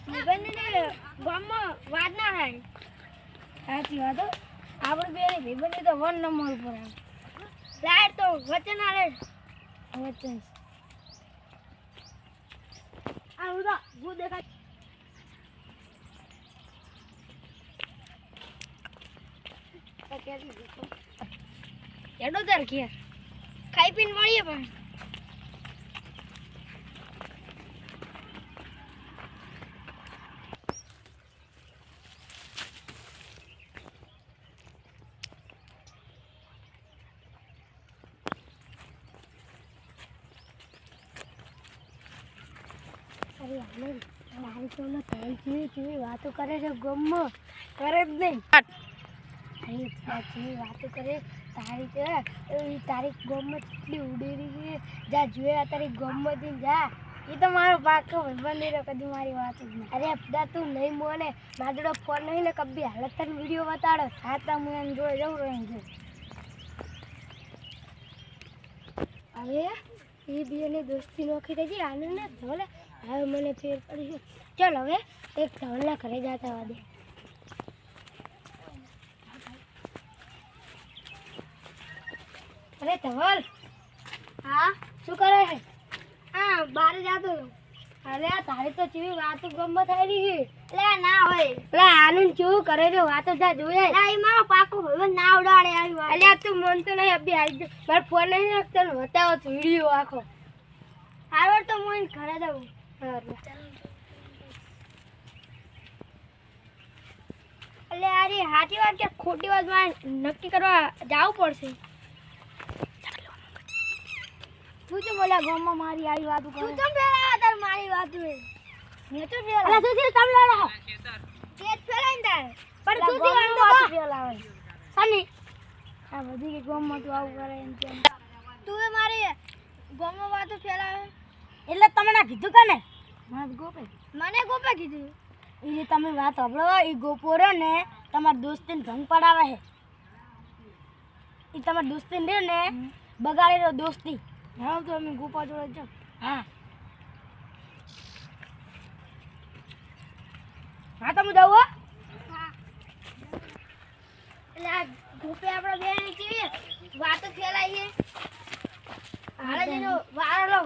ભાઈબંધને ગામમાં વાત ના થાય. સાચી વાત હો. આપણે બે ભાઈબંધી તો 1 નંબર ઉપર આવે. લાઈટ તો વચન આલે વચન આ ઉદા હું દેખાય એડો તાર કે ખાઈ પીને મળીએ પણ મારી તો કેવી વાતો કરે છે ગમમાં કરે જ નહીં કેવી વાતો કરે તારી ગમમાં કેટલી ઉડેરી છે જા જોયા તારી ગમમાંથી જા એ તો મારો પાકો ભાઈબંધ કદી મારી વાત જ નહીં અરે અપડા તું નહીં મોને મારો જોડે ફોન નહીં ને કબી હાલત તને વિડીયો બતાડો હા તો હું એને જોડે જવું રહી ગયો હવે એ બેની દોસ્તી નોખી થઈ ગઈ આનંદ ને ધોલે હવે મને ફેર પડી છે ચાલ હવે એક ધવલના ઘરે જતા વાદે અરે ધવલ હા શું કરે છે હા બહાર જતો અરે તારી તો ચીવી વાતો ગમત થઈ રહી છે એટલે ના હોય એટલે આનંદ કેવું કરે છે વાતો જા જોઈએ એ મારો પાકો હવે ના ઉડાડે આવી વાત એટલે તું મન તો નહીં અભી હારી મારો ફોન નહીં રાખતો ને બતાવો વિડીયો આખો આવડ તો હું ઘરે જવું એટલે યાર સાચી વાત કે ખોટી વાત માં નક્કી કરવા જવું પડશે તું તો બોલા ગામમાં મારી આવી વાત કરે તું તો પેલા તાર મારી વાત હે મે તો પેલા અલા તું તમ લડા કેત પેલા ઇંદર પર તું દી વાત પેલા આવે સાની આ બધી કે ગામમાં તું આવું કરે એમ કેમ તું એ મારી ગામમાં વાતો ફેલાવે એટલે તમને કીધું કને મને ગોપે કીધું એને તમે વાત સાંભળો એ ગોપોરો ને તમાર દોસ્તીને ભંગ પડાવે છે એ તમાર દોસ્તીને ને બગાડેલો દોસ્તી હા તો અમે ગોપા જોડે જાવ હા હા તમે જાવ હા એટલે આ ગોપે આપણા બે ની કેવી વાતો ફેલાઈ છે હાલે જેનો વારો લો